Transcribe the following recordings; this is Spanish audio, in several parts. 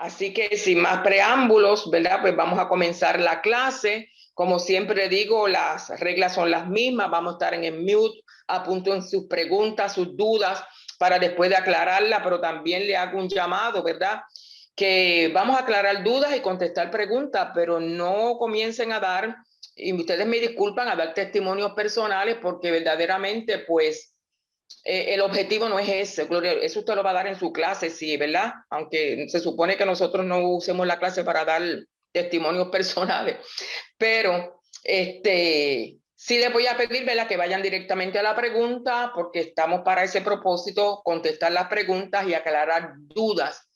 Así que sin más preámbulos, ¿verdad? Pues vamos a comenzar la clase. Como siempre digo, las reglas son las mismas. Vamos a estar en el mute, apunten sus preguntas, sus dudas, para después de aclararla, pero también le hago un llamado, ¿verdad? Que vamos a aclarar dudas y contestar preguntas, pero no comiencen a dar, y ustedes me disculpan, a dar testimonios personales, porque verdaderamente, pues, el objetivo no es ese, Gloria, eso usted lo va a dar en su clase, sí, ¿verdad? Aunque se supone que nosotros no usemos la clase para dar testimonios personales, pero sí les voy a pedir, ¿verdad?, que vayan directamente a la pregunta, porque estamos para ese propósito, contestar las preguntas y aclarar dudas,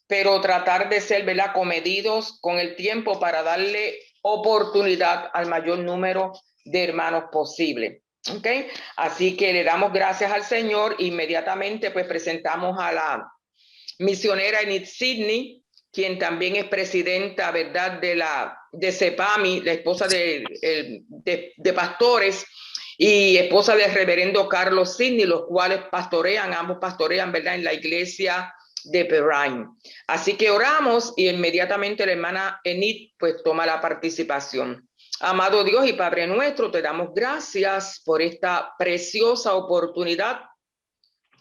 pero tratar de ser, ¿verdad?, comedidos con el tiempo para darle oportunidad al mayor número de hermanos posible. ¿Okay? Así que le damos gracias al Señor. Inmediatamente pues presentamos a la misionera Enid Sidney, quien también es presidenta, ¿verdad?, de CEPAMI, la esposa de pastores y esposa del reverendo Carlos Sidney, los cuales ambos pastorean, ¿verdad?, en la iglesia de Perrine. Así que oramos y inmediatamente la hermana Enid pues toma la participación. Amado Dios y Padre nuestro, te damos gracias por esta preciosa oportunidad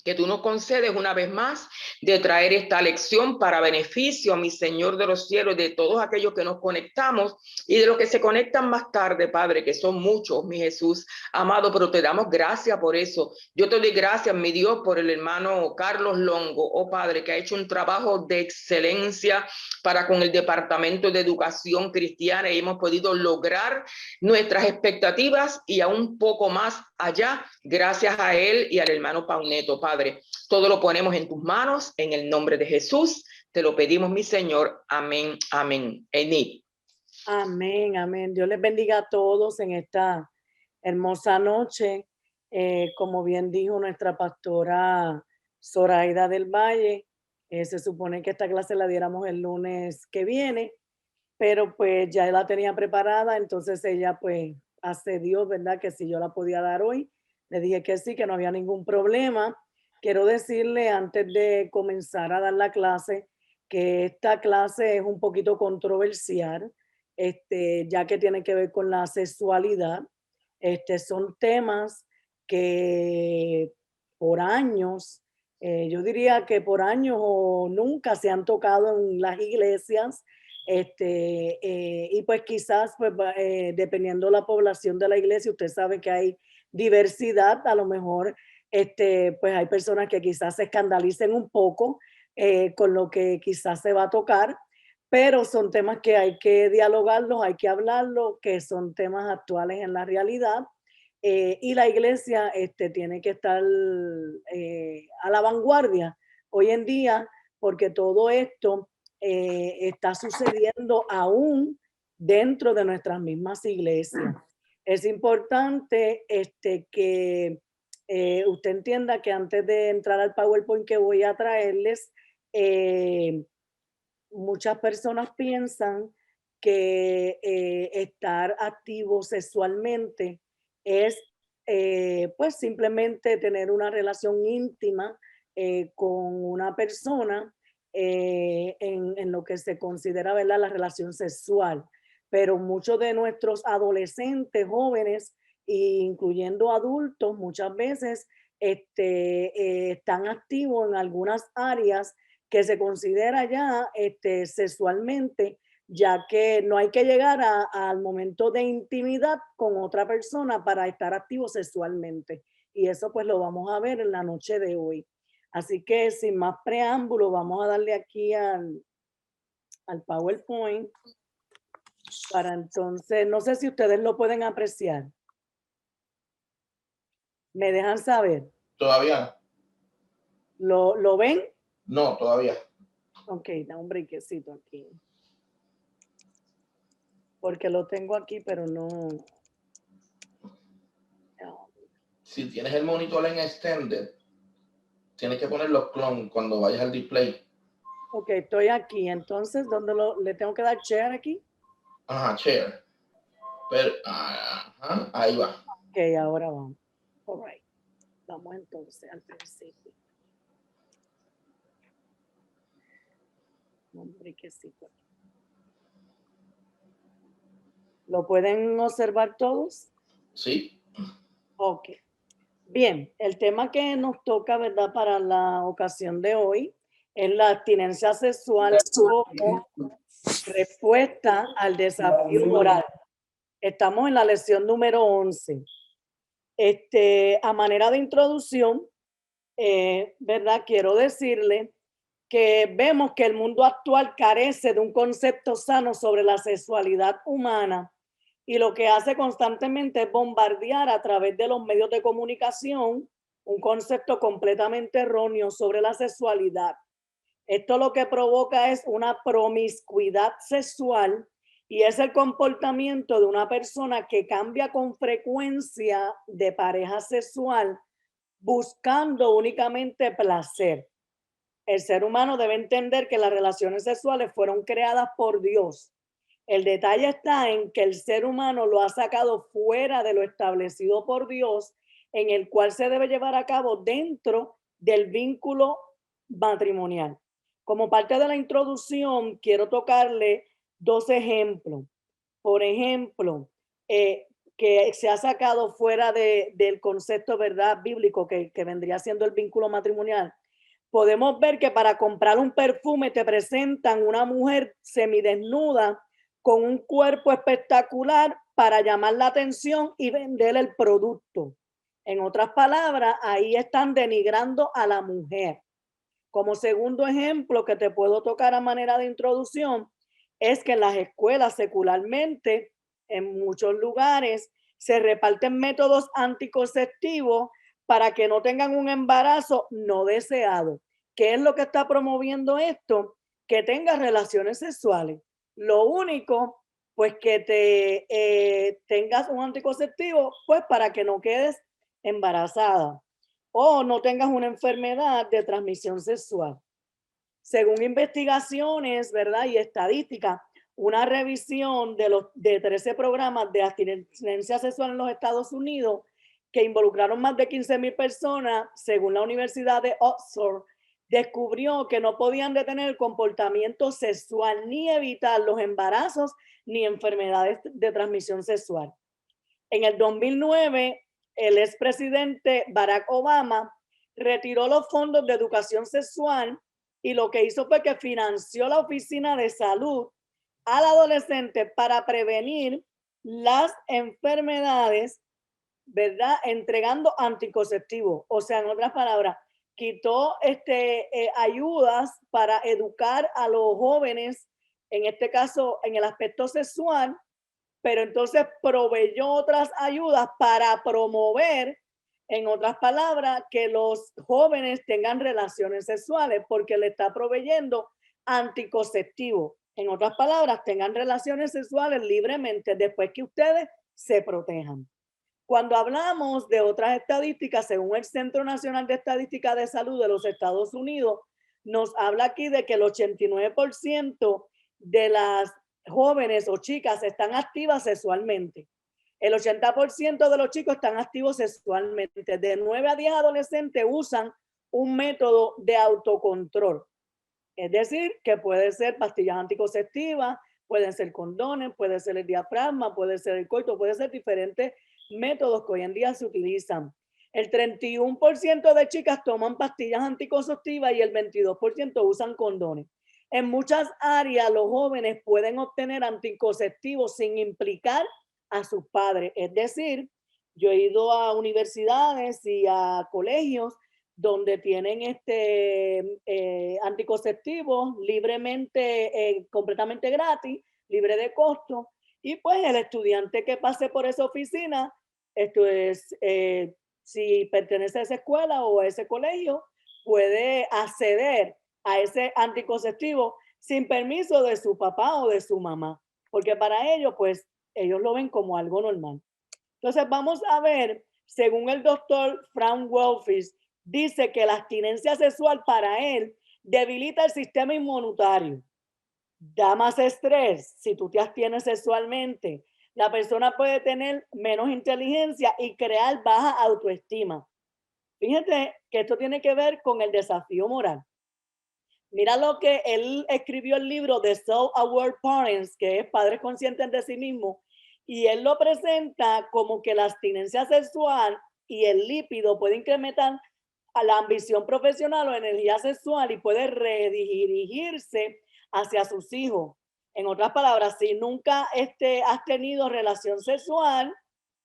que tú nos concedes una vez más de traer esta lección para beneficio, mi Señor de los cielos, de todos aquellos que nos conectamos y de los que se conectan más tarde, Padre, que son muchos, mi Jesús amado, pero te damos gracias por eso. Yo te doy gracias, mi Dios, por el hermano Carlos Longo, oh Padre, que ha hecho un trabajo de excelencia para con el Departamento de Educación Cristiana y hemos podido lograr nuestras expectativas y aún un poco más allá, gracias a él y al hermano Pauneto, Padre. Todo lo ponemos en tus manos, en el nombre de Jesús. Te lo pedimos, mi Señor. Amén, amén. Enid. Amén, amén. Dios les bendiga a todos en esta hermosa noche. Como bien dijo nuestra pastora Zoraida del Valle, se supone que esta clase la diéramos el lunes que viene, pero pues ya la tenía preparada, entonces ella pues accedió, ¿verdad? Que si yo la podía dar hoy, le dije que sí, que no había ningún problema. Quiero decirle antes de comenzar a dar la clase que esta clase es un poquito controversial, ya que tiene que ver con la sexualidad. Son temas que por años, yo diría que por años o nunca se han tocado en las iglesias. Y pues quizás, pues, dependiendo la población de la iglesia, usted sabe que hay diversidad, a lo mejor, pues hay personas que quizás se escandalicen un poco con lo que quizás se va a tocar, pero son temas que hay que dialogarlos, hay que hablarlos, que son temas actuales en la realidad. Y la iglesia tiene que estar a la vanguardia hoy en día, porque todo esto está sucediendo aún dentro de nuestras mismas iglesias. Es importante que usted entienda que antes de entrar al PowerPoint que voy a traerles, muchas personas piensan que estar activo sexualmente es pues simplemente tener una relación íntima con una persona en lo que se considera, ¿verdad?, la relación sexual. Pero muchos de nuestros adolescentes, jóvenes, incluyendo adultos, muchas veces están activos en algunas áreas que se considera ya sexualmente, ya que no hay que llegar al momento de intimidad con otra persona para estar activo sexualmente. Y eso pues lo vamos a ver en la noche de hoy. Así que sin más preámbulo, vamos a darle aquí al PowerPoint para entonces, no sé si ustedes lo pueden apreciar. ¿Me dejan saber? Todavía. ¿Lo ven? No, todavía. Ok, da un brequecito aquí. Porque lo tengo aquí, pero no. Si tienes el monitor en extended, tienes que poner los clones cuando vayas al display. Ok, estoy aquí. Entonces, ¿dónde le tengo que dar share aquí? Ajá, share. Pero, ajá, ahí va. Ok, ahora vamos. All right. Vamos entonces al principio. ¿Lo pueden observar todos? Sí. Ok. Bien, el tema que nos toca, ¿verdad?, para la ocasión de hoy es la abstinencia sexual como respuesta al desafío moral. Estamos en la lección número 11. A manera de introducción, ¿verdad?, quiero decirle que vemos que el mundo actual carece de un concepto sano sobre la sexualidad humana y lo que hace constantemente es bombardear a través de los medios de comunicación un concepto completamente erróneo sobre la sexualidad. Esto lo que provoca es una promiscuidad sexual y es el comportamiento de una persona que cambia con frecuencia de pareja sexual buscando únicamente placer. El ser humano debe entender que las relaciones sexuales fueron creadas por Dios. El detalle está en que el ser humano lo ha sacado fuera de lo establecido por Dios, en el cual se debe llevar a cabo dentro del vínculo matrimonial. Como parte de la introducción, quiero tocarle dos ejemplos. Por ejemplo, que se ha sacado fuera del concepto, ¿verdad?, bíblico que vendría siendo el vínculo matrimonial. Podemos ver que para comprar un perfume te presentan una mujer semidesnuda con un cuerpo espectacular para llamar la atención y vender el producto. En otras palabras, ahí están denigrando a la mujer. Como segundo ejemplo que te puedo tocar a manera de introducción, es que en las escuelas secularmente, en muchos lugares, se reparten métodos anticonceptivos para que no tengan un embarazo no deseado. ¿Qué es lo que está promoviendo esto? Que tengas relaciones sexuales. Lo único, pues que tengas un anticonceptivo, pues para que no quedes embarazada o no tengas una enfermedad de transmisión sexual. Según investigaciones, ¿verdad?, y estadísticas, una revisión de 13 programas de abstinencia sexual en los Estados Unidos que involucraron más de 15,000 personas, según la Universidad de Oxford, descubrió que no podían detener el comportamiento sexual ni evitar los embarazos ni enfermedades de transmisión sexual. En el 2009, el expresidente Barack Obama retiró los fondos de educación sexual y lo que hizo fue que financió la Oficina de Salud al adolescente para prevenir las enfermedades, ¿verdad?, entregando anticonceptivos. O sea, en otras palabras, quitó ayudas para educar a los jóvenes, en este caso en el aspecto sexual, pero entonces proveyó otras ayudas para promover, en otras palabras, que los jóvenes tengan relaciones sexuales, porque le está proveyendo anticonceptivos. En otras palabras, tengan relaciones sexuales libremente después que ustedes se protejan. Cuando hablamos de otras estadísticas, según el Centro Nacional de Estadística de Salud de los Estados Unidos, nos habla aquí de que el 89% de las jóvenes o chicas están activas sexualmente. El 80% de los chicos están activos sexualmente. De 9 a 10 adolescentes usan un método de autocontrol. Es decir, que puede ser pastillas anticonceptivas, pueden ser condones, puede ser el diafragma, puede ser el coito, puede ser diferentes métodos que hoy en día se utilizan. El 31% de chicas toman pastillas anticonceptivas y el 22% usan condones. En muchas áreas los jóvenes pueden obtener anticonceptivos sin implicar a sus padres. Es decir, yo he ido a universidades y a colegios donde tienen anticonceptivos libremente, completamente gratis, libre de costo. Y pues el estudiante que pase por esa oficina, si pertenece a esa escuela o a ese colegio, puede acceder a ese anticonceptivo sin permiso de su papá o de su mamá, porque para ellos, pues, ellos lo ven como algo normal. Entonces, vamos a ver, según el doctor Frank Wolfish, dice que la abstinencia sexual para él debilita el sistema inmunitario, da más estrés. Si tú te abstienes sexualmente, la persona puede tener menos inteligencia y crear baja autoestima. Fíjate que esto tiene que ver con el desafío moral. Mira lo que él escribió el libro de Self-Aware Parents, que es Padres Conscientes de sí mismos, y él lo presenta como que la abstinencia sexual y el lípido puede incrementar a la ambición profesional o energía sexual y puede redirigirse hacia sus hijos. En otras palabras, si nunca has tenido relación sexual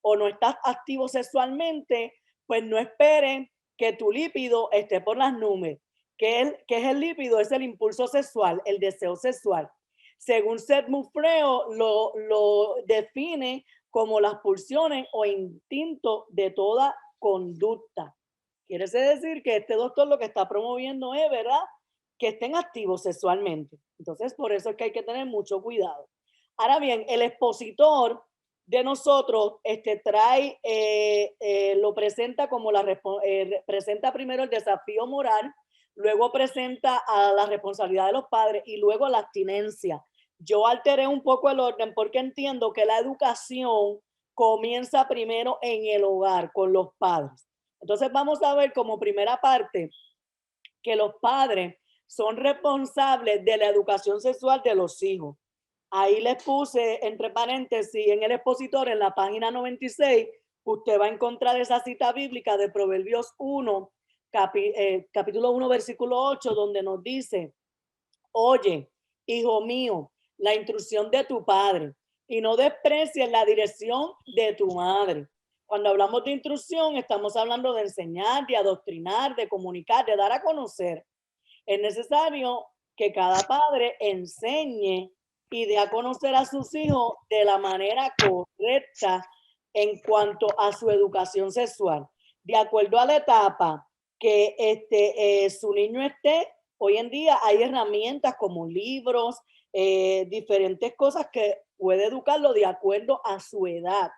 o no estás activo sexualmente, pues no esperen que tu lípido esté por las nubes. ¿Qué es el lípido? Es el impulso sexual, el deseo sexual. Según Seth Mufreo, lo define como las pulsiones o instintos de toda conducta. Quiere decir que este doctor lo que está promoviendo es, ¿verdad?, que estén activos sexualmente. Entonces, por eso es que hay que tener mucho cuidado. Ahora bien, el expositor de nosotros lo presenta como presenta primero el desafío moral, luego presenta a la responsabilidad de los padres y luego la abstinencia. Yo alteré un poco el orden porque entiendo que la educación comienza primero en el hogar con los padres. Entonces vamos a ver como primera parte que los padres son responsables de la educación sexual de los hijos. Ahí les puse entre paréntesis en el expositor, en la página 96, usted va a encontrar esa cita bíblica de Proverbios 1, capítulo 1, versículo 8, donde nos dice: oye, hijo mío, la instrucción de tu padre y no desprecies la dirección de tu madre. Cuando hablamos de instrucción, estamos hablando de enseñar, de adoctrinar, de comunicar, de dar a conocer. Es necesario que cada padre enseñe y dé a conocer a sus hijos de la manera correcta en cuanto a su educación sexual, de acuerdo a la etapa que su niño esté. Hoy en día hay herramientas como libros, diferentes cosas que puede educarlo de acuerdo a su edad,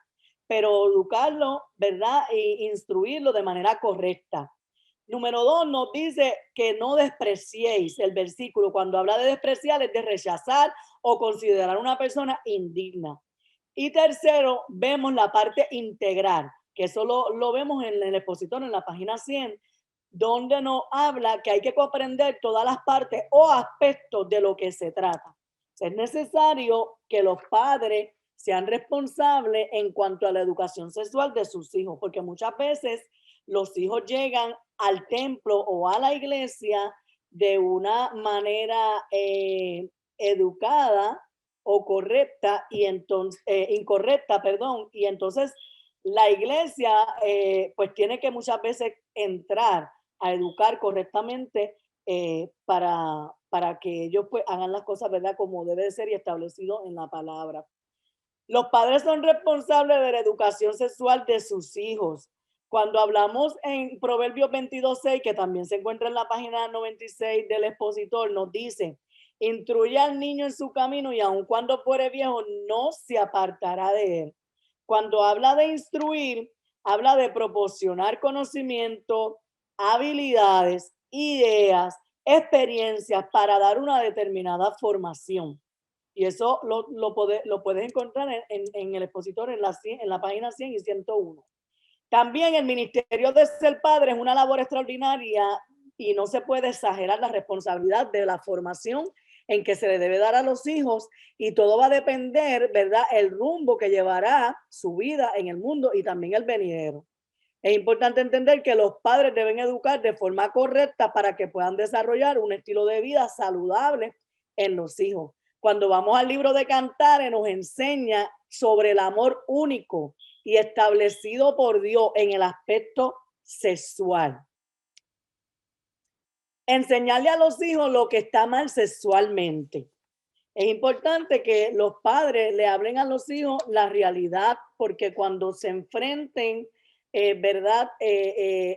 pero educarlo, ¿verdad?, e instruirlo de manera correcta. Número 2, nos dice que no despreciéis. El versículo, cuando habla de despreciar, es de rechazar o considerar a una persona indigna. Y tercero, vemos la parte integral, que eso lo vemos en el expositor en la página 100, donde nos habla que hay que comprender todas las partes o aspectos de lo que se trata. Es necesario que los padres sean responsables en cuanto a la educación sexual de sus hijos, porque muchas veces los hijos llegan al templo o a la iglesia de una manera educada o correcta y entonces incorrecta, perdón, y entonces la iglesia pues tiene que muchas veces entrar a educar correctamente para que ellos pues hagan las cosas, ¿verdad?, como debe de ser y establecido en la palabra. Los padres son responsables de la educación sexual de sus hijos. Cuando hablamos en Proverbios 22:6, que también se encuentra en la página 96 del expositor, nos dice: instruye al niño en su camino y aun cuando fuere viejo no se apartará de él. Cuando habla de instruir, habla de proporcionar conocimiento, habilidades, ideas, experiencias para dar una determinada formación. Y eso lo puedes encontrar en el expositor en la página 100 y 101. También el ministerio de ser padre es una labor extraordinaria y no se puede exagerar la responsabilidad de la formación en que se le debe dar a los hijos, y todo va a depender, ¿verdad?, el rumbo que llevará su vida en el mundo y también el venidero. Es importante entender que los padres deben educar de forma correcta para que puedan desarrollar un estilo de vida saludable en los hijos. Cuando vamos al libro de Cantares, nos enseña sobre el amor único y establecido por Dios en el aspecto sexual. Enseñarle a los hijos lo que está mal sexualmente. Es importante que los padres le hablen a los hijos la realidad, porque cuando se enfrenten, ¿verdad?,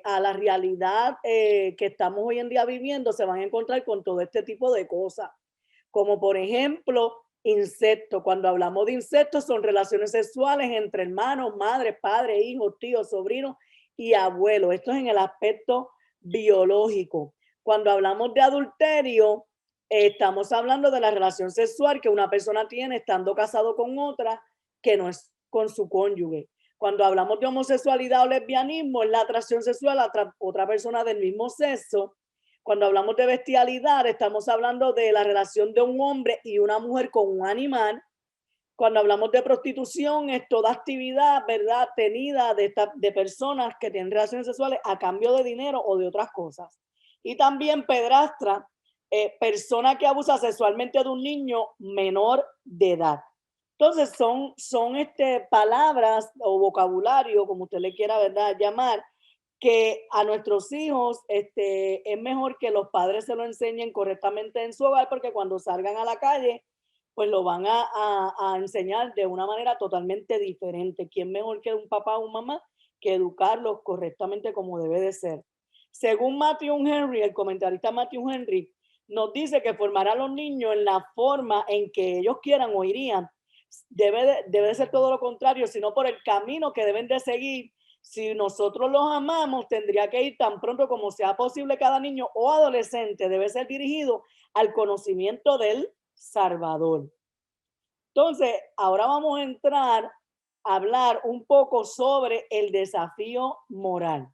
a la realidad que estamos hoy en día viviendo, se van a encontrar con todo este tipo de cosas, como por ejemplo incesto. Cuando hablamos de incesto, son relaciones sexuales entre hermanos, madres, padres, hijos, tíos, sobrinos y abuelos. Esto es en el aspecto biológico. Cuando hablamos de adulterio, estamos hablando de la relación sexual que una persona tiene estando casado con otra que no es con su cónyuge. Cuando hablamos de homosexualidad o lesbianismo, es la atracción sexual a otra persona del mismo sexo. Cuando hablamos de bestialidad, estamos hablando de la relación de un hombre y una mujer con un animal. Cuando hablamos de prostitución, es toda actividad, ¿verdad?, tenida de personas que tienen relaciones sexuales a cambio de dinero o de otras cosas. Y también pedrastra, persona que abusa sexualmente de un niño menor de edad. Entonces son palabras o vocabulario, como usted le quiera, ¿verdad?, llamar, que a nuestros hijos es mejor que los padres se lo enseñen correctamente en su hogar, porque cuando salgan a la calle, pues lo van a enseñar de una manera totalmente diferente. ¿Quién mejor que un papá o una mamá que educarlos correctamente como debe de ser? Según Matthew Henry, el comentarista Matthew Henry, nos dice que formar a los niños en la forma en que ellos quieran o irían debe de ser todo lo contrario, sino por el camino que deben de seguir. Si nosotros los amamos, tendría que ir tan pronto como sea posible. Cada niño o adolescente debe ser dirigido al conocimiento del Salvador. Entonces, ahora vamos a entrar a hablar un poco sobre el desafío moral.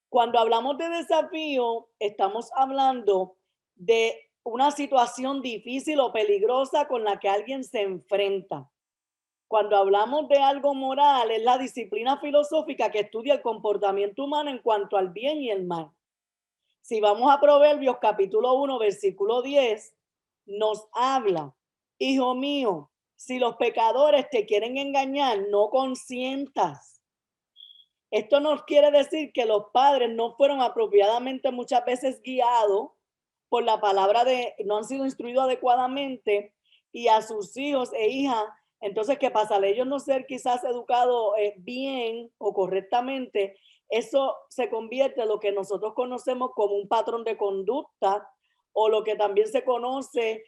Cuando hablamos de desafío, estamos hablando de una situación difícil o peligrosa con la que alguien se enfrenta. Cuando hablamos de algo moral, es la disciplina filosófica que estudia el comportamiento humano en cuanto al bien y el mal. Si vamos a Proverbios capítulo 1, versículo 10, nos habla: hijo mío, si los pecadores te quieren engañar, no consientas. Esto nos quiere decir que los padres no fueron apropiadamente muchas veces guiados por la palabra no han sido instruidos adecuadamente, y a sus hijos e hijas, entonces, ¿qué pasa? Al ellos no ser quizás educados bien o correctamente, eso se convierte en lo que nosotros conocemos como un patrón de conducta, o lo que también se conoce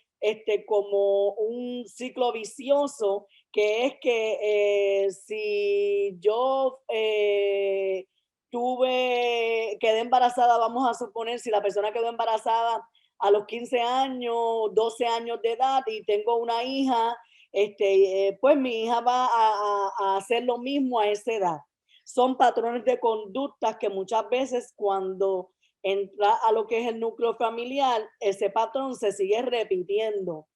como un ciclo vicioso, que es que si yo quedé embarazada, vamos a suponer, si la persona quedó embarazada a los 15 años, 12 años de edad y tengo una hija, pues mi hija va a hacer lo mismo a esa edad. Son patrones de conductas que muchas veces cuando entra a lo que es el núcleo familiar, ese patrón se sigue repitiendo,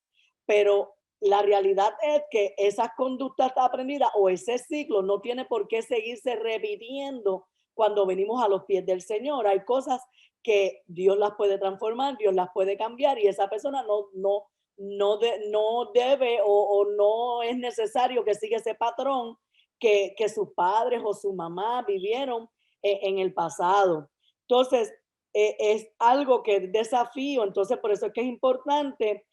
pero la realidad es que esas conductas aprendidas o ese ciclo no tiene por qué seguirse repitiendo cuando venimos a los pies del Señor. Hay cosas que Dios las puede transformar, Dios las puede cambiar, y esa persona no debe o no es necesario que siga ese patrón que sus padres o su mamá vivieron en el pasado. Entonces, es algo que es desafío. Entonces, por eso es que es importante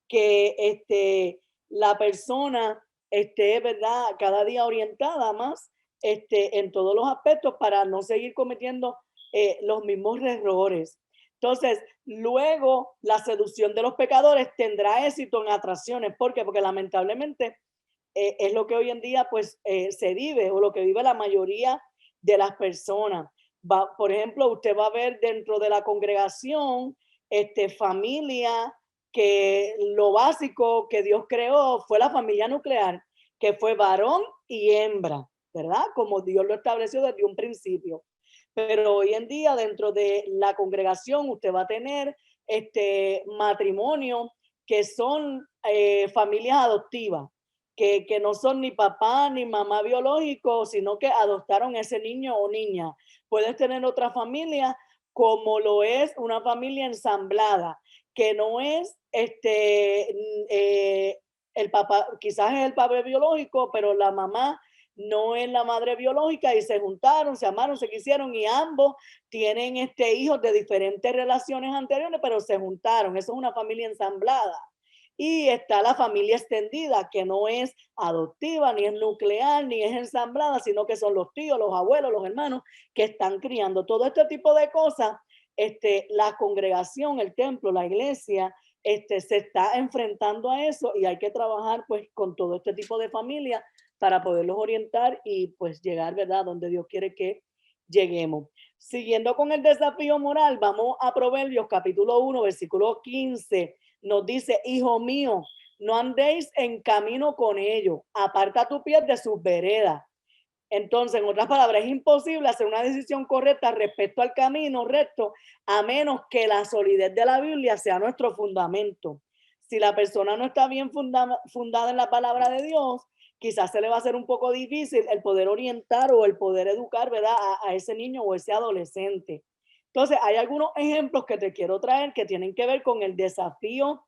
que la persona esté, ¿verdad?, cada día orientada más en todos los aspectos para no seguir cometiendo los mismos errores. Entonces, luego la seducción de los pecadores tendrá éxito en atracciones. ¿Por qué? Porque lamentablemente es lo que hoy en día pues se vive, o lo que vive la mayoría de las personas. Por ejemplo, usted va a ver dentro de la congregación familia que lo básico que Dios creó fue la familia nuclear, que fue varón y hembra, ¿verdad? Como Dios lo estableció desde un principio. Pero hoy en día dentro de la congregación usted va a tener matrimonios que son familias adoptivas, que no son ni papá ni mamá biológico, sino que adoptaron ese niño o niña. Puedes tener otra familia como lo es una familia ensamblada, que no es el papá, quizás es el padre biológico, pero la mamá no es la madre biológica, y se juntaron, se amaron, se quisieron, y ambos tienen hijos de diferentes relaciones anteriores, pero se juntaron. Eso es una familia ensamblada. Y está la familia extendida, que no es adoptiva, ni es nuclear, ni es ensamblada, sino que son los tíos, los abuelos, los hermanos que están criando. Todo este tipo de cosas, la congregación, el templo, la iglesia, se está enfrentando a eso, y hay que trabajar pues con todo este tipo de familias para poderlos orientar y pues llegar, ¿verdad?, donde Dios quiere que lleguemos. Siguiendo con el desafío moral, vamos a Proverbios capítulo 1, versículo 15. Nos dice: hijo mío, no andéis en camino con ellos, aparta tu pie de sus veredas. Entonces, en otras palabras, es imposible hacer una decisión correcta respecto al camino recto a menos que la solidez de la Biblia sea nuestro fundamento. Si la persona no está bien fundada en la palabra de Dios, quizás se le va a hacer un poco difícil el poder orientar o el poder educar, ¿verdad?, a ese niño o ese adolescente. Entonces, hay algunos ejemplos que te quiero traer que tienen que ver con el desafío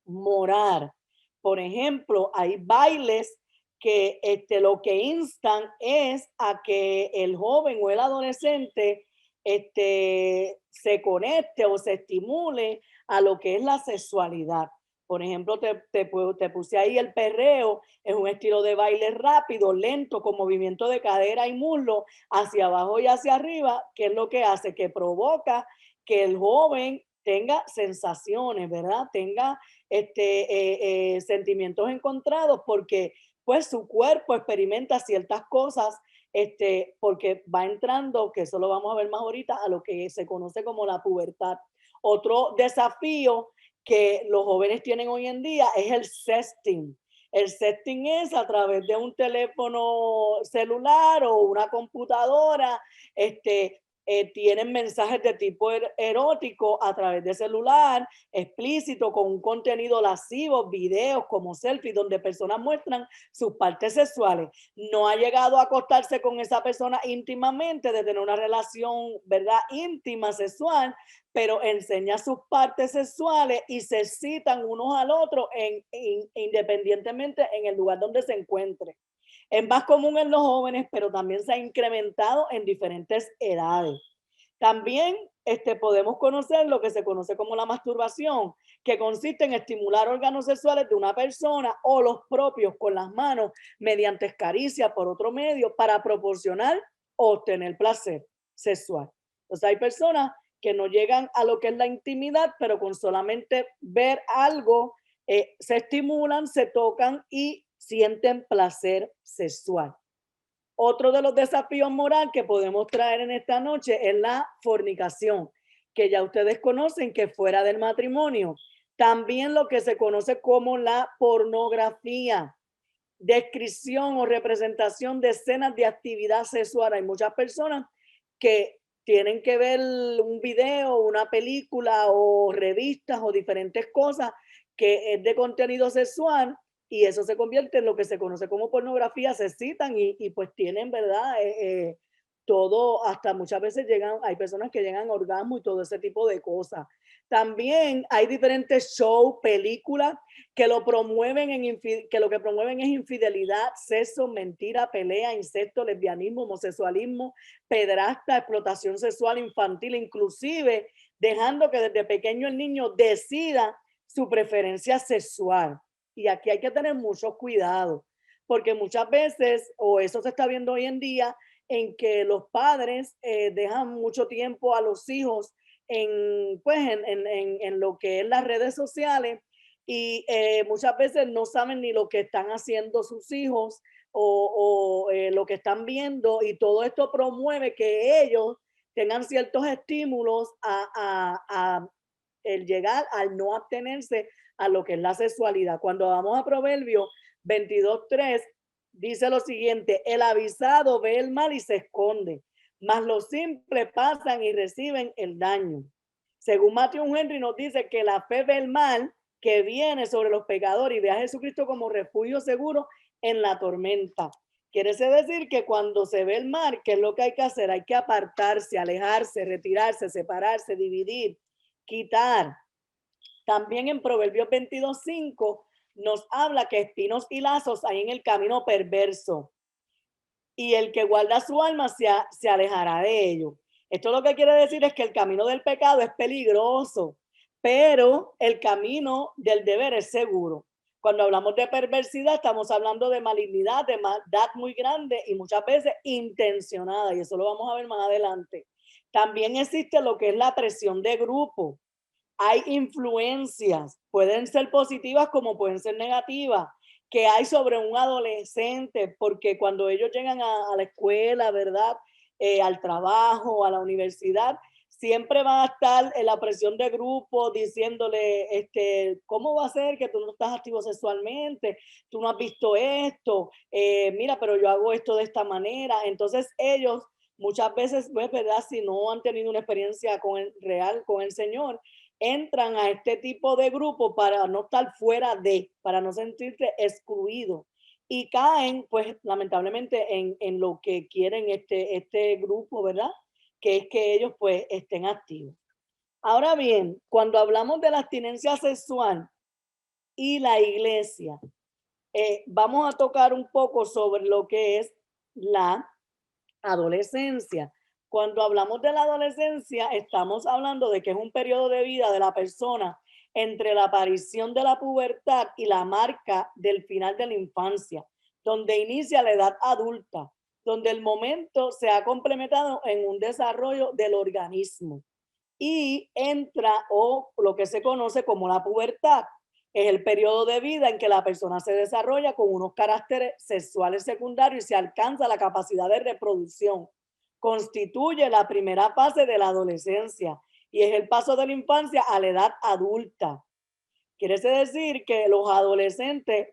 moral. Por ejemplo, hay bailes que lo que instan es a que el joven o el adolescente se conecte o se estimule a lo que es la sexualidad. Por ejemplo, te puse ahí el perreo, es un estilo de baile rápido, lento, con movimiento de cadera y muslo hacia abajo y hacia arriba, que es lo que hace, que provoca que el joven tenga sensaciones, ¿verdad? Tenga sentimientos encontrados porque pues su cuerpo experimenta ciertas cosas porque va entrando, que eso lo vamos a ver más ahorita, a lo que se conoce como la pubertad. Otro desafío que los jóvenes tienen hoy en día es el sexting. El sexting es a través de un teléfono celular o una computadora, tienen mensajes de tipo erótico a través de celular, explícito, con un contenido lascivo, videos como selfies, donde personas muestran sus partes sexuales. No ha llegado a acostarse con esa persona íntimamente, de tener una relación, ¿verdad?, íntima, sexual, pero enseña sus partes sexuales y se excitan unos al otro independientemente en el lugar donde se encuentre. Es más común en los jóvenes, pero también se ha incrementado en diferentes edades. También podemos conocer lo que se conoce como la masturbación, que consiste en estimular órganos sexuales de una persona o los propios con las manos mediante caricias por otro medio para proporcionar o obtener placer sexual. Entonces hay personas que no llegan a lo que es la intimidad, pero con solamente ver algo se estimulan, se tocan y sienten placer sexual. Otro de los desafíos morales que podemos traer en esta noche es la fornicación, que ya ustedes conocen que fuera del matrimonio. También lo que se conoce como la pornografía, descripción o representación de escenas de actividad sexual. Hay muchas personas que tienen que ver un video, una película o revistas o diferentes cosas que es de contenido sexual y eso se convierte en lo que se conoce como pornografía, se citan y pues tienen, ¿verdad? Todo, hasta muchas veces llegan, hay personas que llegan a orgasmo y todo ese tipo de cosas. También hay diferentes shows, películas que lo promueven que lo que promueven es infidelidad, sexo, mentira, pelea, incesto, lesbianismo, homosexualismo, pederasta, explotación sexual infantil, inclusive dejando que desde pequeño el niño decida su preferencia sexual. Y aquí hay que tener mucho cuidado, porque muchas veces, o eso se está viendo hoy en día, en que los padres dejan mucho tiempo a los hijos pues, en lo que es las redes sociales y muchas veces no saben ni lo que están haciendo sus hijos o lo que están viendo y todo esto promueve que ellos tengan ciertos estímulos a el llegar al no abstenerse a lo que es la sexualidad. Cuando vamos a Proverbios 22:3, dice lo siguiente: el avisado ve el mal y se esconde, mas los simples pasan y reciben el daño. Según Matthew Henry nos dice que la fe ve el mal que viene sobre los pecadores y ve a Jesucristo como refugio seguro en la tormenta. Quiere decir que cuando se ve el mal, ¿qué es lo que hay que hacer? Hay que apartarse, alejarse, retirarse, separarse, dividir, quitar. También en Proverbios 22:5 nos habla que espinos y lazos hay en el camino perverso y el que guarda su alma se alejará de ello. Esto lo que quiere decir es que el camino del pecado es peligroso, pero el camino del deber es seguro. Cuando hablamos de perversidad, estamos hablando de malignidad, de maldad muy grande y muchas veces intencionada, y eso lo vamos a ver más adelante. También existe lo que es la presión de grupo. Hay influencias, pueden ser positivas como pueden ser negativas, que hay sobre un adolescente, porque cuando ellos llegan a la escuela, ¿verdad? Al trabajo, a la universidad, siempre va a estar en la presión de grupo diciéndole, ¿cómo va a ser que tú no estás activo sexualmente? Tú no has visto esto, mira, pero yo hago esto de esta manera. Entonces ellos muchas veces, pues, ¿verdad? Si no han tenido una experiencia con el real, con el Señor, entran a este tipo de grupo para no estar fuera de, para no sentirse excluido. Y caen, pues, lamentablemente en lo que quieren este grupo, ¿verdad? Que es que ellos pues estén activos. Ahora bien, cuando hablamos de la abstinencia sexual y la iglesia, vamos a tocar un poco sobre lo que es la adolescencia. Cuando hablamos de la adolescencia, estamos hablando de que es un periodo de vida de la persona entre la aparición de la pubertad y la marca del final de la infancia, donde inicia la edad adulta, donde el momento se ha complementado en un desarrollo del organismo y entra o lo que se conoce como la pubertad. Es el periodo de vida en que la persona se desarrolla con unos caracteres sexuales secundarios y se alcanza la capacidad de reproducción. Constituye la primera fase de la adolescencia y es el paso de la infancia a la edad adulta. Quiere decir que los adolescentes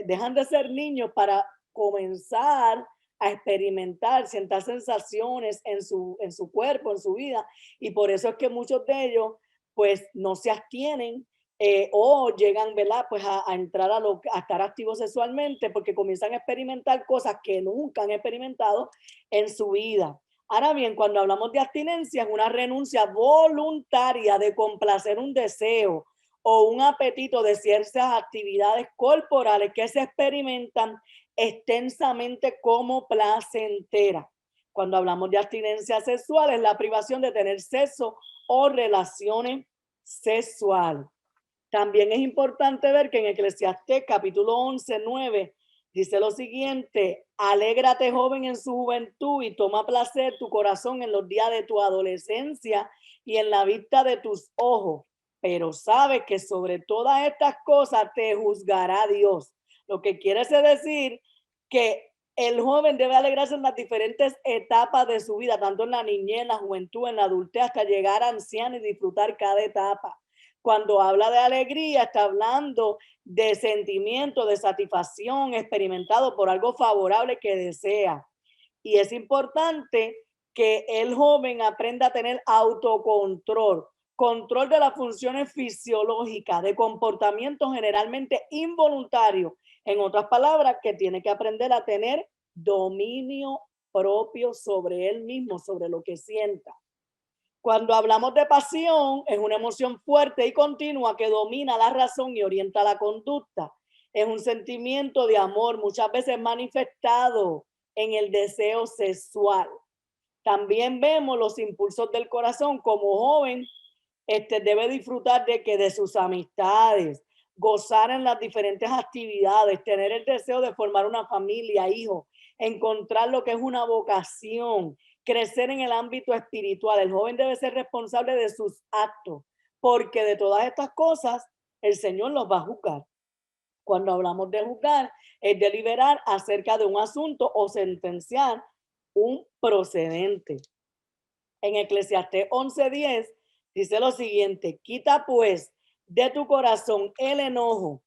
dejan de ser niños para comenzar a experimentar ciertas sensaciones en su cuerpo, en su vida, y por eso es que muchos de ellos pues no se abstienen o llegan, ¿verdad? Pues a entrar a estar activos sexualmente porque comienzan a experimentar cosas que nunca han experimentado en su vida. Ahora bien, cuando hablamos de abstinencia, es una renuncia voluntaria de complacer un deseo o un apetito de ciertas actividades corporales que se experimentan extensamente como placentera. Cuando hablamos de abstinencia sexual, es la privación de tener sexo o relaciones sexuales. También es importante ver que en Eclesiastés capítulo 11, 9, dice lo siguiente: alégrate joven en su juventud y toma placer tu corazón en los días de tu adolescencia y en la vista de tus ojos, pero sabe que sobre todas estas cosas te juzgará Dios. Lo que quiere decir que el joven debe alegrarse en las diferentes etapas de su vida, tanto en la niñez, en la juventud, en la adultez, hasta llegar a anciano y disfrutar cada etapa. Cuando habla de alegría, está hablando de sentimiento, de satisfacción experimentado por algo favorable que desea. Y es importante que el joven aprenda a tener autocontrol, control de las funciones fisiológicas, de comportamiento generalmente involuntario. En otras palabras, que tiene que aprender a tener dominio propio sobre él mismo, sobre lo que sienta. Cuando hablamos de pasión, es una emoción fuerte y continua que domina la razón y orienta la conducta. Es un sentimiento de amor muchas veces manifestado en el deseo sexual. También vemos los impulsos del corazón. Como joven, debe disfrutar de sus amistades, gozar en las diferentes actividades, tener el deseo de formar una familia, hijos, encontrar lo que es una vocación, crecer en el ámbito espiritual. El joven debe ser responsable de sus actos, porque de todas estas cosas el Señor los va a juzgar. Cuando hablamos de juzgar, es deliberar acerca de un asunto o sentenciar un procedente. En Eclesiastés 11:10 dice lo siguiente: quita pues de tu corazón el enojo,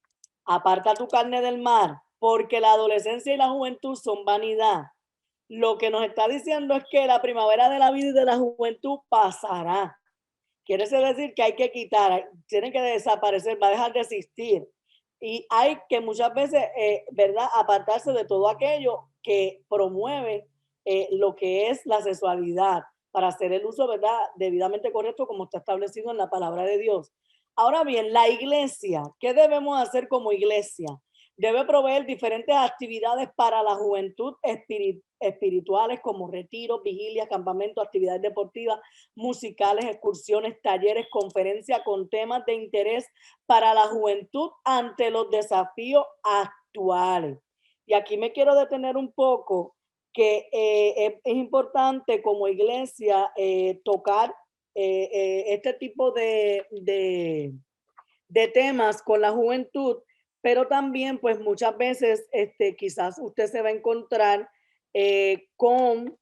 aparta tu carne del mar, porque la adolescencia y la juventud son vanidad. Lo que nos está diciendo es que la primavera de la vida y de la juventud pasará. Quiere decir que hay que quitar, tienen que desaparecer, va a dejar de existir. Y hay que muchas veces, ¿verdad?, apartarse de todo aquello que promueve lo que es la sexualidad para hacer el uso, ¿verdad?, debidamente correcto como está establecido en la palabra de Dios. Ahora bien, la iglesia, ¿qué debemos hacer como iglesia? Debe proveer diferentes actividades para la juventud espirituales como retiros, vigilias, campamentos, actividades deportivas, musicales, excursiones, talleres, conferencias con temas de interés para la juventud ante los desafíos actuales. Y aquí me quiero detener un poco, que es importante como iglesia tocar este tipo de temas con la juventud, pero también pues muchas veces quizás usted se va a encontrar con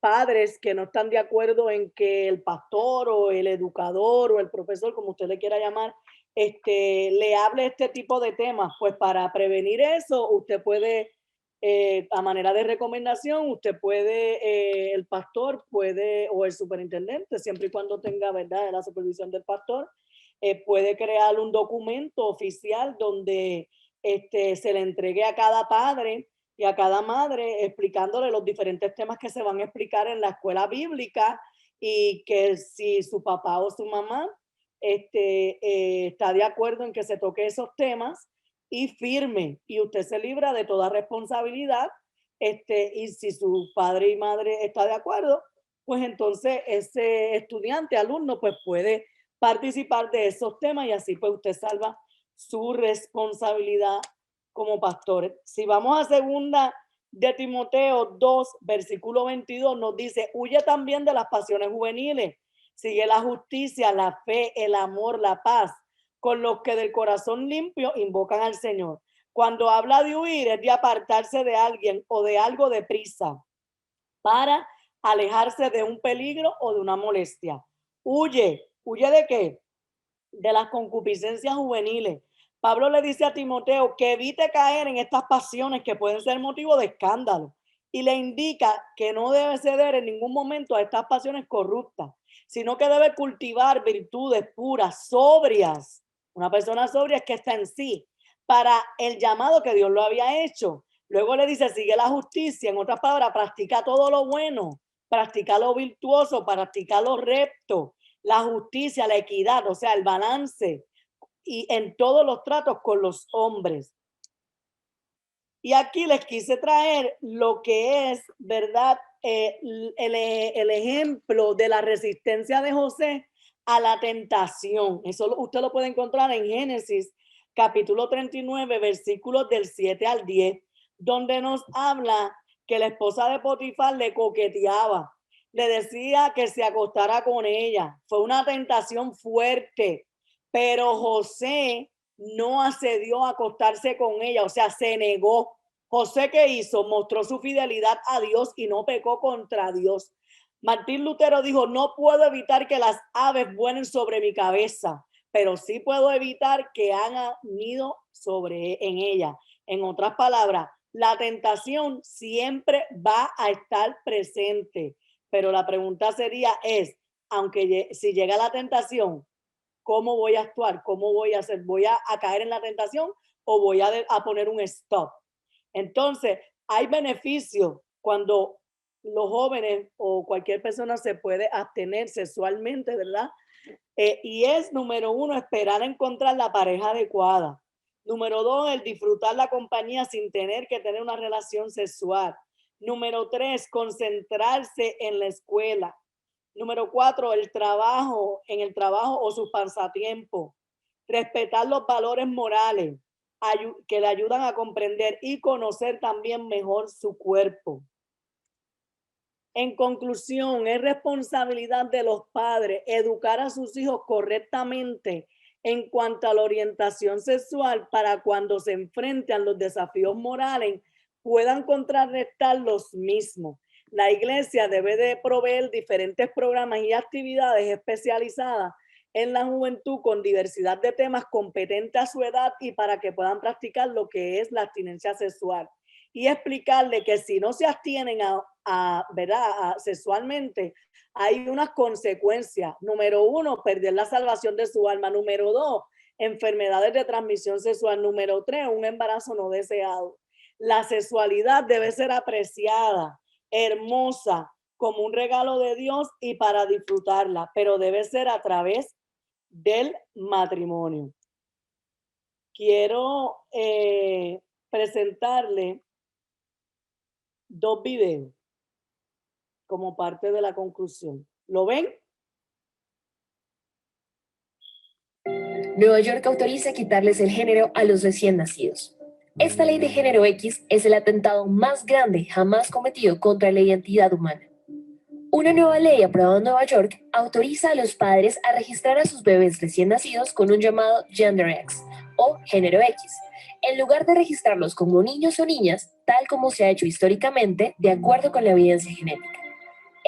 padres que no están de acuerdo en que el pastor o el educador o el profesor, como usted le quiera llamar, le hable este tipo de temas, pues para prevenir eso, usted puede, a manera de recomendación, usted puede, el pastor puede, o el superintendente, siempre y cuando tenga, ¿verdad?, la supervisión del pastor, puede crear un documento oficial donde se le entregue a cada padre y a cada madre explicándole los diferentes temas que se van a explicar en la escuela bíblica y que si su papá o su mamá está de acuerdo en que se toque esos temas y firme, y usted se libra de toda responsabilidad, y si su padre y madre está de acuerdo, pues entonces ese estudiante, alumno, pues puede participar de esos temas y así pues usted salva su responsabilidad como pastor. Si vamos a segunda de Timoteo 2, versículo 22, nos dice, huye también de las pasiones juveniles, sigue la justicia, la fe, el amor, la paz, con los que del corazón limpio invocan al Señor. Cuando habla de huir es de apartarse de alguien o de algo deprisa para alejarse de un peligro o de una molestia. Huye. ¿Huye de qué? De las concupiscencias juveniles. Pablo le dice a Timoteo que evite caer en estas pasiones que pueden ser motivo de escándalo y le indica que no debe ceder en ningún momento a estas pasiones corruptas, sino que debe cultivar virtudes puras, sobrias. Una persona sobria es que está en sí para el llamado que Dios lo había hecho. Luego le dice, sigue la justicia, en otras palabras, practica todo lo bueno, practica lo virtuoso, practica lo recto, la justicia, la equidad, o sea, el balance y en todos los tratos con los hombres. Y aquí les quise traer lo que es, ¿verdad? El ejemplo de la resistencia de José a la tentación. Eso usted lo puede encontrar en Génesis capítulo 39, versículos del 7 al 10, donde nos habla que la esposa de Potifar le coqueteaba, le decía que se acostara con ella. Fue una tentación fuerte, pero José no accedió a acostarse con ella, o sea, se negó. José, ¿qué hizo? Mostró su fidelidad a Dios y no pecó contra Dios. Martín Lutero dijo, no puedo evitar que las aves vuelen sobre mi cabeza, pero sí puedo evitar que hagan nido en ella. En otras palabras, la tentación siempre va a estar presente, pero la pregunta sería aunque si llega la tentación, ¿cómo voy a actuar? ¿Cómo voy a hacer? ¿Voy a caer en la tentación o voy a poner un stop? Entonces, hay beneficios cuando los jóvenes o cualquier persona se puede abstener sexualmente, ¿verdad? Y es, número 1, esperar encontrar la pareja adecuada. Número 2, el disfrutar la compañía sin tener que tener una relación sexual. Número 3, concentrarse en la escuela. Número 4, en el trabajo o sus pasatiempos. Respetar los valores morales que le ayudan a comprender y conocer también mejor su cuerpo. En conclusión, es responsabilidad de los padres educar a sus hijos correctamente en cuanto a la orientación sexual para cuando se enfrenten a los desafíos morales puedan contrarrestar los mismos. La iglesia debe de proveer diferentes programas y actividades especializadas en la juventud con diversidad de temas competentes a su edad y para que puedan practicar lo que es la abstinencia sexual. Y explicarle que si no se abstienen sexualmente, hay unas consecuencias. Número 1, perder la salvación de su alma. Número 2, enfermedades de transmisión sexual. Número 3, un embarazo no deseado. La sexualidad debe ser apreciada, hermosa, como un regalo de Dios y para disfrutarla, pero debe ser a través del matrimonio. Quiero presentarle 2 videos como parte de la conclusión. ¿Lo ven? Nueva York autoriza quitarles el género a los recién nacidos. Esta ley de género X es el atentado más grande jamás cometido contra la identidad humana. Una nueva ley aprobada en Nueva York autoriza a los padres a registrar a sus bebés recién nacidos con un llamado Gender X, o género X, en lugar de registrarlos como niños o niñas, tal como se ha hecho históricamente de acuerdo con la evidencia genética.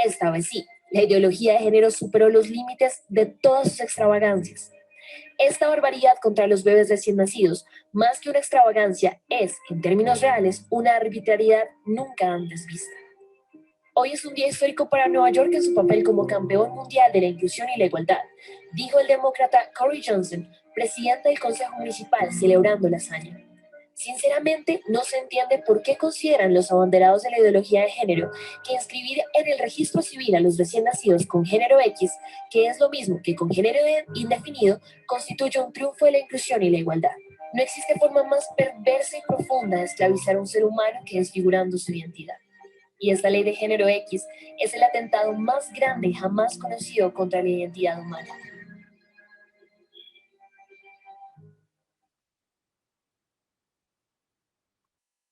Esta vez sí, la ideología de género superó los límites de todas sus extravagancias. Esta barbaridad contra los bebés recién nacidos, más que una extravagancia, es, en términos reales, una arbitrariedad nunca antes vista. Hoy es un día histórico para Nueva York en su papel como campeón mundial de la inclusión y la igualdad, dijo el demócrata Corey Johnson, presidente del Consejo Municipal, celebrando la hazaña. Sinceramente, no se entiende por qué consideran los abanderados de la ideología de género que inscribir en el registro civil a los recién nacidos con género X, que es lo mismo que con género indefinido, constituye un triunfo de la inclusión y la igualdad. No existe forma más perversa y profunda de esclavizar a un ser humano que desfigurando su identidad. Y esta ley de género X es el atentado más grande jamás conocido contra la identidad humana.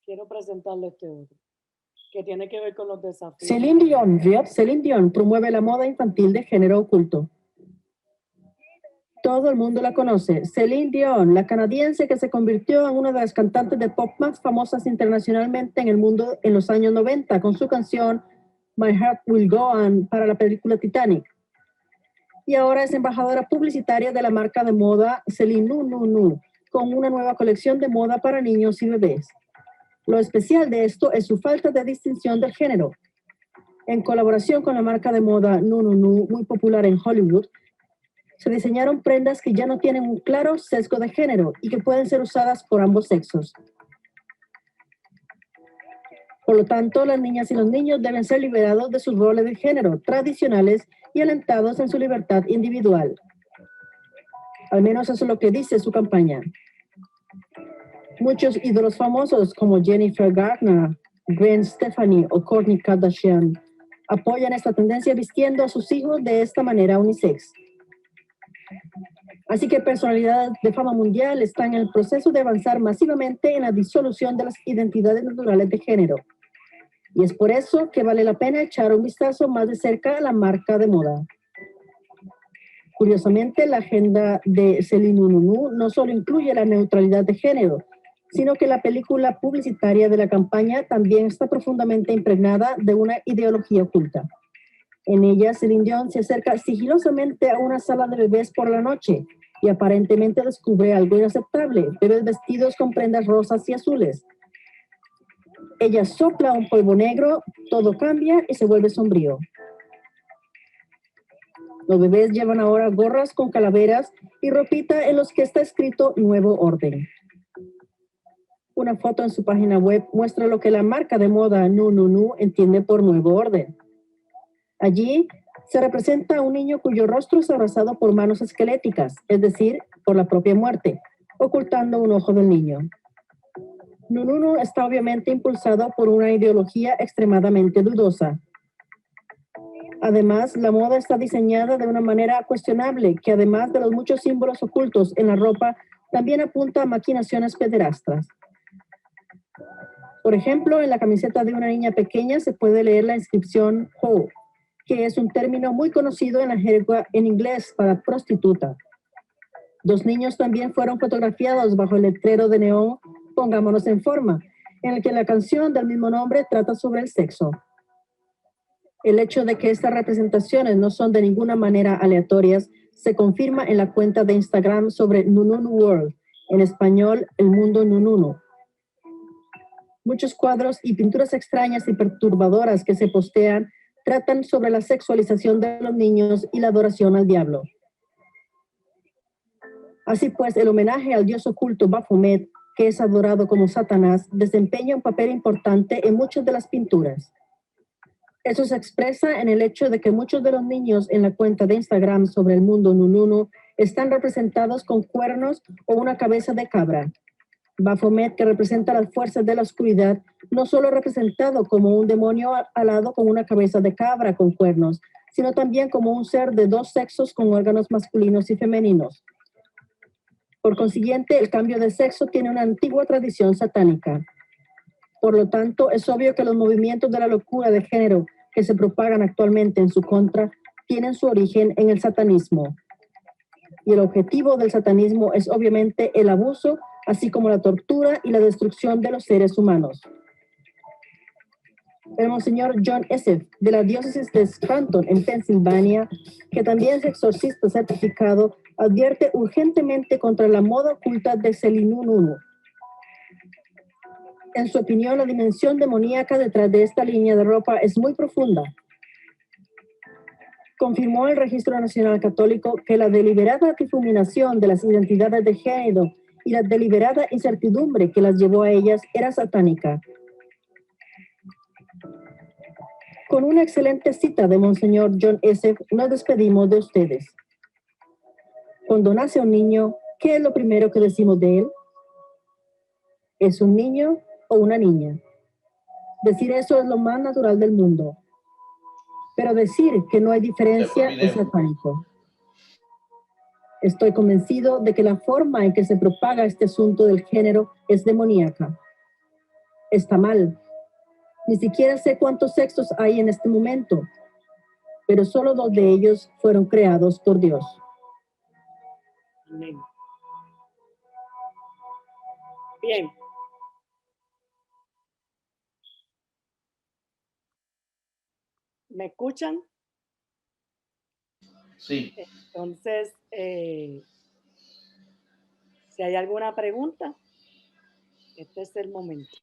Quiero presentarle este otro, que tiene que ver con los desafíos. Celine Dion, Celine Dion promueve la moda infantil de género oculto. Todo el mundo la conoce. Celine Dion, la canadiense que se convirtió en una de las cantantes de pop más famosas internacionalmente en el mundo en los años 90 con su canción My Heart Will Go On para la película Titanic. Y ahora es embajadora publicitaria de la marca de moda Celine Nunu, con una nueva colección de moda para niños y bebés. Lo especial de esto es su falta de distinción del género. En colaboración con la marca de moda Nunu, muy popular en Hollywood, se diseñaron prendas que ya no tienen un claro sesgo de género y que pueden ser usadas por ambos sexos. Por lo tanto, las niñas y los niños deben ser liberados de sus roles de género tradicionales y alentados en su libertad individual. Al menos eso es lo que dice su campaña. Muchos ídolos famosos como Jennifer Garner, Gwen Stefani o Kourtney Kardashian apoyan esta tendencia vistiendo a sus hijos de esta manera unisex. Así que personalidades de fama mundial están en el proceso de avanzar masivamente en la disolución de las identidades naturales de género. Y es por eso que vale la pena echar un vistazo más de cerca a la marca de moda. Curiosamente, la agenda de Celine Nunu no solo incluye la neutralidad de género, sino que la película publicitaria de la campaña también está profundamente impregnada de una ideología oculta. En ella, Celine Dion se acerca sigilosamente a una sala de bebés por la noche y aparentemente descubre algo inaceptable, bebés vestidos con prendas rosas y azules. Ella sopla un polvo negro, todo cambia y se vuelve sombrío. Los bebés llevan ahora gorras con calaveras y ropita en los que está escrito Nuevo Orden. Una foto en su página web muestra lo que la marca de moda Nunu entiende por Nuevo Orden. Allí se representa a un niño cuyo rostro es abrazado por manos esqueléticas, es decir, por la propia muerte, ocultando un ojo del niño. Nunu está obviamente impulsado por una ideología extremadamente dudosa. Además, la moda está diseñada de una manera cuestionable que además de los muchos símbolos ocultos en la ropa, también apunta a maquinaciones pederastas. Por ejemplo, en la camiseta de una niña pequeña se puede leer la inscripción "ho", que es un término muy conocido en la jerga en inglés para prostituta. Dos niños también fueron fotografiados bajo el letrero de neón Pongámonos en forma, en el que la canción del mismo nombre trata sobre el sexo. El hecho de que estas representaciones no son de ninguna manera aleatorias se confirma en la cuenta de Instagram sobre Nunu World, en español, El Mundo Nunu. Muchos cuadros y pinturas extrañas y perturbadoras que se postean tratan sobre la sexualización de los niños y la adoración al diablo. Así pues, el homenaje al dios oculto Baphomet, que es adorado como Satanás, desempeña un papel importante en muchas de las pinturas. Eso se expresa en el hecho de que muchos de los niños en la cuenta de Instagram sobre El Mundo Nunu están representados con cuernos o una cabeza de cabra. Baphomet, que representa las fuerzas de la oscuridad, no solo representado como un demonio alado con una cabeza de cabra con cuernos, sino también como un ser de dos sexos con órganos masculinos y femeninos. Por consiguiente, el cambio de sexo tiene una antigua tradición satánica. Por lo tanto, es obvio que los movimientos de la locura de género que se propagan actualmente en su contra tienen su origen en el satanismo. Y el objetivo del satanismo es obviamente el abuso, así como la tortura y la destrucción de los seres humanos. El Monseñor John Esseff, de la diócesis de Scranton, en Pensilvania, que también es exorcista certificado, advierte urgentemente contra la moda oculta de Selinununu. En su opinión, la dimensión demoníaca detrás de esta línea de ropa es muy profunda. Confirmó el Registro Nacional Católico que la deliberada difuminación de las identidades de género y la deliberada incertidumbre que las llevó a ellas era satánica. Con una excelente cita de Monseñor John Esseff, nos despedimos de ustedes. Cuando nace un niño, ¿qué es lo primero que decimos de él? ¿Es un niño o una niña? Decir eso es lo más natural del mundo. Pero decir que no hay diferencia es satánico. Estoy convencido de que la forma en que se propaga este asunto del género es demoníaca. Está mal. Ni siquiera sé cuántos sexos hay en este momento, pero solo 2 de ellos fueron creados por Dios. Amén. Bien. ¿Me escuchan? Sí. Entonces, si hay alguna pregunta, este es el momento.